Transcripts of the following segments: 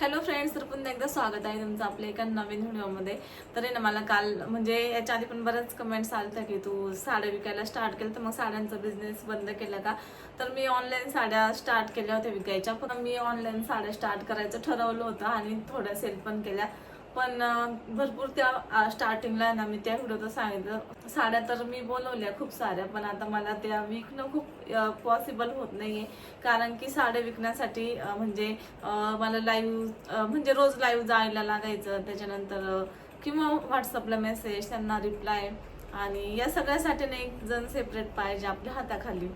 Hello friends, तर पुन्हा एकदा स्वागत आहे तुमचं आपल्या एका नवीन व्हिडिओमध्ये. तर आहे ना, मला काल म्हणजे याच्या आधी पण बऱ्याच कमेंट्स आल्या की तू साड्या विकायला स्टार्ट केलं, तर मग साड्यांचा बिझनेस बंद केला का? तर मी ऑनलाईन साड्या स्टार्ट केल्या होत्या विकायच्या, पण मी ऑनलाईन साड्या स्टार्ट करायचं ठरवलं होतं आणि थोड्या सेल पण केल्या. पण भरपूर त्या स्टार्टिंगला ना मी त्या व्हिडिओत सांगितलं साड्या तर मी बोलवल्या खूप साऱ्या, पण आता मला त्या विकणं खूप पॉसिबल होत नाहीये. कारण की साड्या विकण्यासाठी म्हणजे मला लाईव्ह म्हणजे रोज लाईव्ह जायला लागायचं, त्याच्यानंतर किंवा व्हॉट्सअपला मेसेज, त्यांना रिप्लाय, आणि या सगळ्यासाठी ना एक जण सेपरेट पाहिजे आपल्या हाताखाली.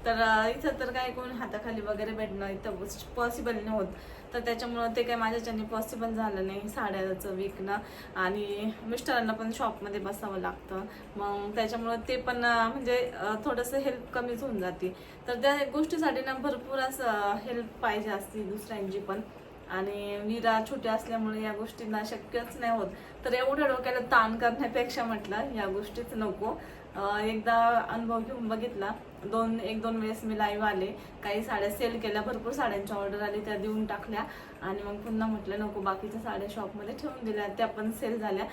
तर इथं तर काय कोण हाताखाली वगैरे भेटणं इथं पॉसिबल नाही होत. तर त्याच्यामुळं ते काय माझ्याच्याने पॉसिबल झालं नाही साड्याचं विकणं. आणि मिस्टरांना पण शॉपमध्ये बसावं लागतं, मग त्याच्यामुळं ते पण म्हणजे थोडंसं हेल्प कमीच होऊन जाते. तर त्या गोष्टीसाठी ना भरपूर असं हेल्प पाहिजे असते दुसऱ्यांची पण. आणि विरा छोटे असल्यामुळे या गोष्टींना शक्यच नाही होत. तर एवढ्या डोक्याला ताण करण्यापेक्षा म्हटलं या गोष्टीच नको. एकदा अनुभव घेऊन बघितला. एक दोन वेळेस मी लाईव्ह आले, काही साड्या सेल केल्या, भरपूर साड्यांच्या ऑर्डर आली, त्या देऊन टाकल्या. आणि मग पुन्हा म्हटलं नको, बाकीच्या साड्या शॉपमध्ये ठेवून दिल्या, त्या पण सेल झाल्या.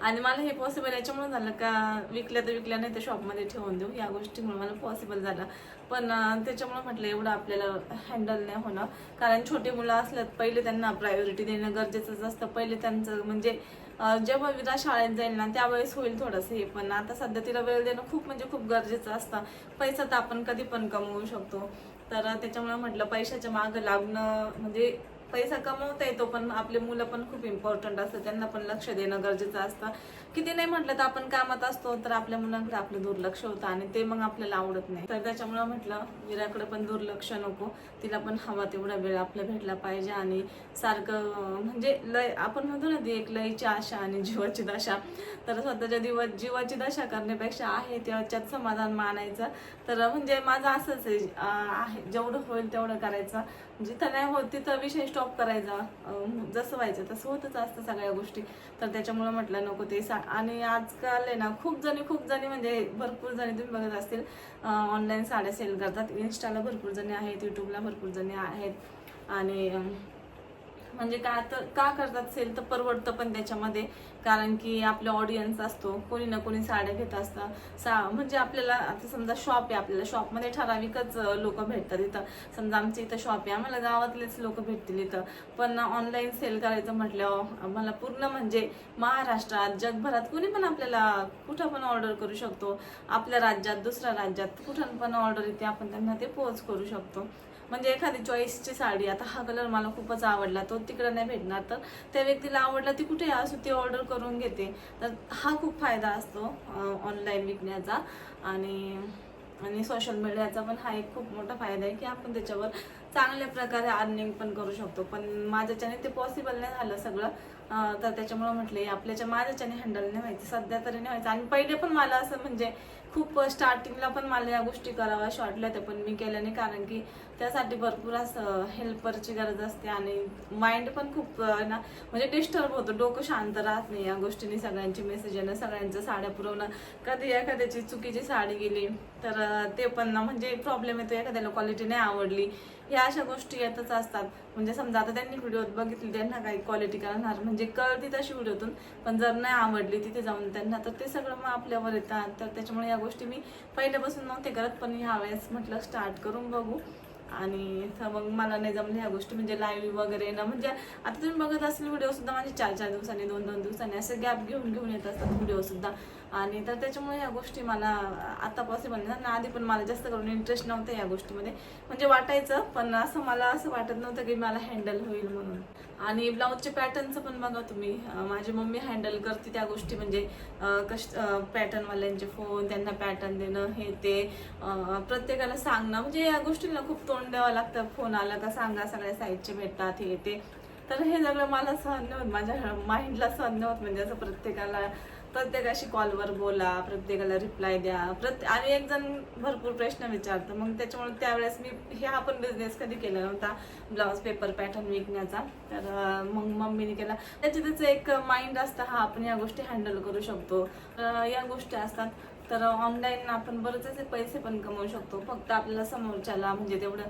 आणि मला हे पॉसिबल याच्यामुळे झालं का, विकल्या तर विकल्या, नाही तर शॉपमध्ये ठेवून देऊ, या गोष्टीमुळे मला पॉसिबल झालं. पण त्याच्यामुळे म्हटलं एवढं आपल्याला हँडल नाही होणं. कारण छोटे मुलं असल्यात, पहिले त्यांना प्रायोरिटी देणं गरजेचंच असतं. पहिले त्यांचं म्हणजे जेव्हा विरा शाळेत जाईल ना त्यावेळेस होईल थोडंसं हे, पण आता सध्या तिला वेळ देणं खूप म्हणजे खूप गरजेचं असतं. पैसा तर आपण कधी पण कमवू शकतो. तर त्याच्यामुळे म्हटलं पैशाच्या मागं लागणं म्हणजे पैसा कमवता येतो, पण आपले मुलं पण खूप इम्पॉर्टंट असतं, त्यांना पण लक्ष देणं गरजेचं असतं. किती नाही म्हटलं तर आपण कामात असतो, तर आपल्या मुलांकडे आपलं दुर्लक्ष होतं आणि ते मग आपल्याला आवडत नाही. तर त्याच्यामुळे म्हटलं विराकडे पण दुर्लक्ष नको, तिला पण हवा तेवढा वेळ आपला भेटला पाहिजे. आणि सारखं म्हणजे लय आपण म्हणतो ना, ती एक लयची आशा आणि जीवाची दशा. तर स्वतःच्या जीवाची दशा करण्यापेक्षा आहे त्याच्यात समाधान मानायचं. तर म्हणजे माझं असंच आहे, जेवढं होईल तेवढं करायचं. जिथं नाही होत तिथं विषय स्टॉप करायचा. जसं व्हायचं तसं होतच असतं सगळ्या गोष्टी. तर त्याच्यामुळे म्हटलं नको ते आणि आजकाल आहे ना खूप जणी म्हणजे भरपूर जणी तुम्ही बघत असतील ऑनलाईन साड्या सेल करतात. इन्स्टाला भरपूर जणी आहेत, युट्यूबला भरपूर जणी आहेत. आणि म्हणजे का करतात सेल, तर परवडतं पण त्याच्यामध्ये. कारण की आपला ऑडियन्स असतो, कोणी ना कोणी साड्या घेत असतं. म्हणजे आपल्याला आता समजा शॉप आहे, आपल्याला शॉपमध्ये ठराविकच लोक भेटतात इथं. समजा आमच्या इथं शॉप आहे, आम्हाला गावातलेच लोक भेटतील इथं. पण ऑनलाईन सेल करायचं म्हटल्यावर मला पूर्ण म्हणजे महाराष्ट्रात, जगभरात कोणी पण आपल्याला कुठं पण ऑर्डर करू शकतो. आपल्या राज्यात, दुसऱ्या राज्यात कुठं पण ऑर्डर येते, आपण त्यांना ते पोच करू शकतो. म्हणजे एखादी चॉईसची साडी, आता हा कलर मला खूपच आवडला, तो तिकडे नाही भेटणार, तर त्या व्यक्तीला आवडला, ती कुठे असो ती ऑर्डर करून घेते. तर हा खूप फायदा असतो ऑनलाईन विकण्याचा. आणि आणि सोशल मीडियाचा पण हा एक खूप मोठा फायदा आहे की आपण त्याच्यावर चांगल्या प्रकारे अर्निंग पण करू शकतो. पण माझ्याच्याने ते पॉसिबल नाही झालं सगळं. तर त्याच्यामुळे म्हटले माझ्याच्याने हँडल नाही व्हायचं, सध्या तरी नाही व्हायचं. आणि पहिले पण मला असं म्हणजे खूप स्टार्टिंगला पण मला या गोष्टी कराव्या वाटल्या होत्या, पण मी केल्या नाही. कारण की त्यासाठी भरपूर असं हेल्परची गरज असते आणि माइंड पण खूप ना म्हणजे डिस्टर्ब होतं, डोकं शांत राहत नाही या गोष्टींनी. सगळ्यांची मेसेज येणं, सगळ्यांचं साड्या पुरवणं, कधी एखाद्याची चुकीची साडी गेली तर ते पण ना म्हणजे प्रॉब्लेम येतो, एखाद्याला क्वालिटी नाही आवडली, ह्या अशा गोष्टी येतच असतात. म्हणजे समजा आता त्यांनी व्हिडिओत बघितली, त्यांना काही क्वालिटी करणार म्हणजे कळती तशी व्हिडिओतून, पण जर नाही आवडली तिथे जाऊन त्यांना, तर ते सगळं मग आपल्यावर येतात. तर त्याच्यामुळे या गोष्टी मी पहिल्यापासून नव्हते करत, पण ह्या वेळेस म्हटलं स्टार्ट करून बघू. आणि मग मला नाही जमलं ह्या गोष्टी, म्हणजे लाईव्ह वगैरे ना. म्हणजे आता तुम्ही बघत असेल व्हिडिओ सुद्धा माझे 4-4 दिवसांनी, 2-2 दिवसांनी असे गॅप घेऊन येत असतात व्हिडिओ सुद्धा. आणि तर त्याच्यामुळे या गोष्टी मला आता पॉसिबल नाही ना. आधी पण मला जास्त करून इंटरेस्ट नव्हता या गोष्टीमध्ये, म्हणजे वाटायचं, पण असं मला असं वाटत नव्हतं की मला हँडल होईल म्हणून. आणि ब्लाऊजचे पॅटर्नचं पण बघा तुम्ही, माझी मम्मी हँडल करते त्या गोष्टी. म्हणजे पॅटर्नवाल्यांचे फोन, त्यांना पॅटर्न देणं, हे ते प्रत्येकाला सांगणं, म्हणजे या गोष्टींना खूप तोंड द्यावं लागतं. फोन आला का सांगा, सगळ्या साईडचे भेटतात, हे ते. तर हे सगळं मला सहन नाही होत, माझ्या माइंडला सहन नाही होत. म्हणजे असं प्रत्येकाशी कॉलवर बोला, प्रत्येकाला रिप्लाय द्या, आणि एक जण भरपूर प्रश्न विचारतं. मग त्याच्यामुळे त्यावेळेस मी हा पण बिझनेस कधी केला नव्हता, ब्लाऊज पेपर पॅटर्न विकण्याचा. तर मग मम्मीने केला. त्याचं एक माइंड असतं, हा आपण या गोष्टी हँडल करू शकतो, या गोष्टी असतात. तर ऑनलाईन आपण बरेच असे पैसे पण कमवू शकतो, फक्त आपल्याला समोरच्याला म्हणजे तेवढं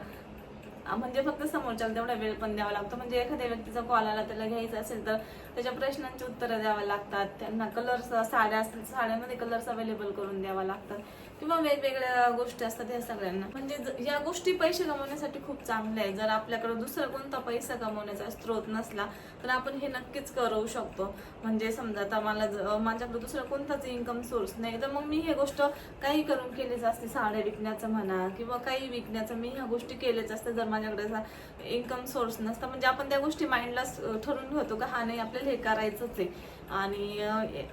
म्हणजे फक्त समोरच्याला तेवढा वेळ पण द्यावा लागतो. म्हणजे एखाद्या व्यक्तीचा कॉल आला, त्याला घ्यायचा असेल तर त्याच्या प्रश्नांची उत्तरं द्यावी लागतात. त्यांना कलर्स, साड्या असतील साड्यामध्ये कलर्स अवेलेबल करून द्यावा लागतात किंवा वेगवेगळ्या गोष्टी असतात ह्या सगळ्यांना. म्हणजे या गोष्टी पैसे कमवण्यासाठी खूप चांगल्या आहे. जर आपल्याकडे दुसरा कोणता पैसा कमवण्याचा स्रोत नसला तर आपण हे नक्कीच करू शकतो. म्हणजे समजा आता माझ्याकडे दुसरा कोणताच इन्कम सोर्स नाही तर मग मी ही गोष्ट काही करून केलीच असते. साड्या विकण्याचं म्हणा किंवा काही विकण्याचं, मी ह्या गोष्टी केल्याच असते जर माझ्याकडे इन्कम सोर्स नसता. म्हणजे आपण त्या गोष्टी माइंडला ठरवून ठेवतो का हा नाही आपल्याला हे करायचंच आहे. आणि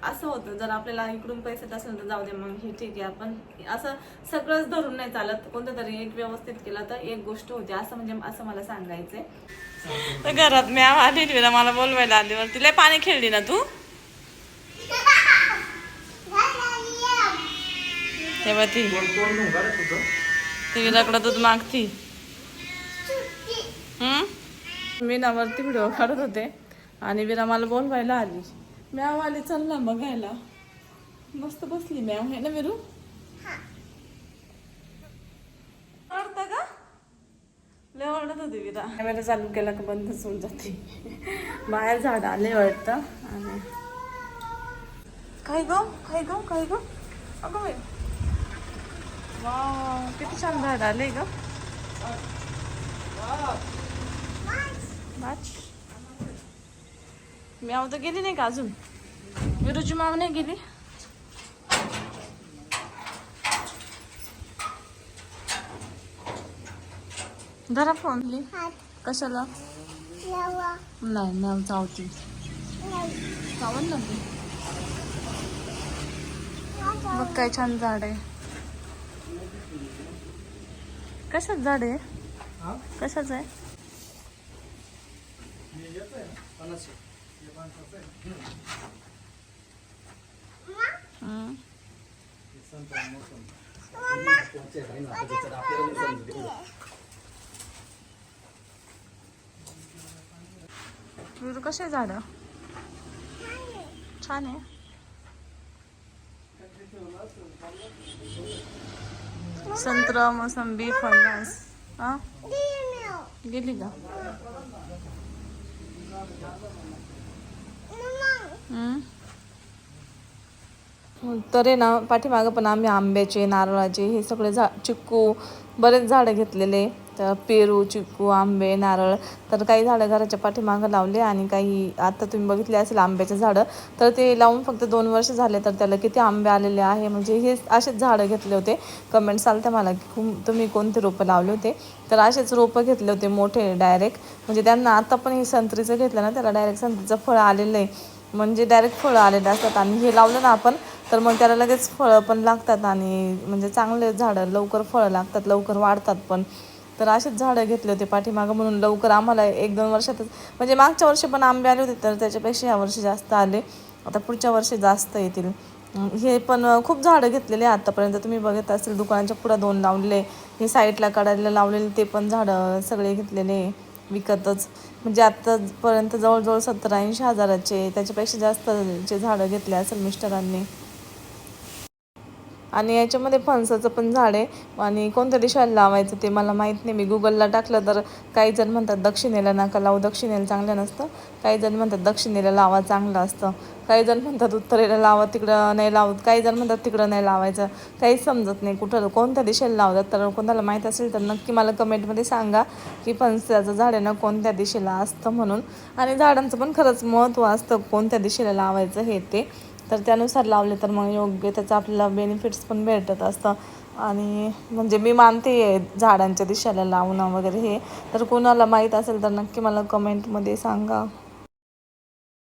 असं होतं जर आपल्याला इकडून पैसे असेल तर जाऊ दे मग हे ठीक आहे. आपण असं सगळंच धरून नाही चालत, कोणतं तरी एक व्यवस्थित केलं तर एक गोष्ट होते. असं मला सांगायचंय. तर घरात मी आलेली ना, मला बोलवायला आली. तिला पाणी खेळली ना तू, तेव्हा ती विराकडे दूध मागती. मी ना वरती व्हिडिओ काढत होते आणि विरा मला बोलवायला आली. मॅव आली, चल ना बघायला. मस्त बसली मॅव, आहे ना विरू? आवडतं का? लय आवडत होती विरा. कॅमेरा चालू केला का बंदच होऊन जाते. बाहेर झाड आले वाटतं. आणि काय गं काय गं काय गं, अगं बाई, वाव किती छान झाड आले ग. म्याव तर गेली नाही का अजून? विरूची माव नाही गेली? जरा फोन कशाला? नाही म्याव चावती. चावल ना ती. बघ काय छान झाड आहे. कशाच झाड आहे? कशाच आहे? कसे झाड? छान आहे. संत्रा, मोसंबी, फणस. हा गेली का? तर आहे ना, पाठीमागं पण आम्ही आंब्याचे, नारळाचे हे सगळे चिक्कू बरेच झाडं घेतलेले. तर पेरू, चिक्कू, आंबे, नारळ, तर काही झाडं घराच्या पाठीमागं लावले आणि काही आता तुम्ही बघितले असेल आंब्याचे झाडं. तर ते लावून फक्त 2 वर्ष झाले तर त्याला किती आंबे आलेले आहे. म्हणजे हे असेच झाडं घेतले होते. कमेंट्स आलत्या मला की तुम्ही कोणते रोपं लावले होते. तर असेच रोपं घेतले होते मोठे डायरेक्ट. म्हणजे त्यांना आता पण हे संत्रीचं घेतलं ना, त्याला डायरेक्ट संत्रीचं फळ आलेलं आहे. म्हणजे डायरेक्ट फळं आलेले असतात. आणि हे लावलं ना आपण तर मग त्याला लगेच फळं पण लागतात आणि म्हणजे चांगले झाडं लवकर फळं लागतात, लवकर वाढतात पण. तर असेच झाडं घेतले होते पाठीमागं म्हणून लवकर आम्हाला 1-2 वर्षातच, म्हणजे मागच्या वर्षी पण आंबे आले होते तर त्याच्यापेक्षा या वर्षी जास्त आले. आता पुढच्या वर्षी जास्त येतील. हे पण खूप झाडं घेतलेले आतापर्यंत तुम्ही बघत असेल. दुकानाच्या पुढं 2 लावलेले, हे साईडला काढायला लावलेले ते पण झाडं सगळे घेतलेले विकतच. म्हणजे आतापर्यंत जवळजवळ 70-80 हजाराचे, त्याच्यापेक्षा जास्तचे झाडं घेतले असेल मिस्टरांनी. आणि याच्यामध्ये फणसाचं पण झाड आहे. आणि कोणत्या दिशेला लावायचं ते मला माहीत नाही. मी गुगलला टाकलं तर काही जण म्हणतात दक्षिणेला नका लावू, दक्षिणेला चांगलं नसतं. काही जण म्हणतात दक्षिणेला लावा, चांगलं असतं. काही जण म्हणतात उत्तरेला लावा, तिकडं नाही लावत. काही जण म्हणतात तिकडं नाही लावायचं. काहीच समजत नाही कुठं कोणत्या दिशेला लावतात. तर कोणाला माहीत असेल तर नक्की मला कमेंटमध्ये सांगा की फणसाचं झाड आहे ना कोणत्या दिशेला असतं म्हणून. आणि झाडांचं पण खरंच महत्त्व असतं कोणत्या दिशेला लावायचं हे ते. तर त्यानुसार लावले तर मग योग्य त्याचा आपल्याला बेनिफिट्स पण भेटत असतं. आणि म्हणजे मी मानते झाडांच्या दिशेला लावणं वगैरे हे. तर कोणाला माहीत असेल तर नक्की मला कमेंटमध्ये सांगा.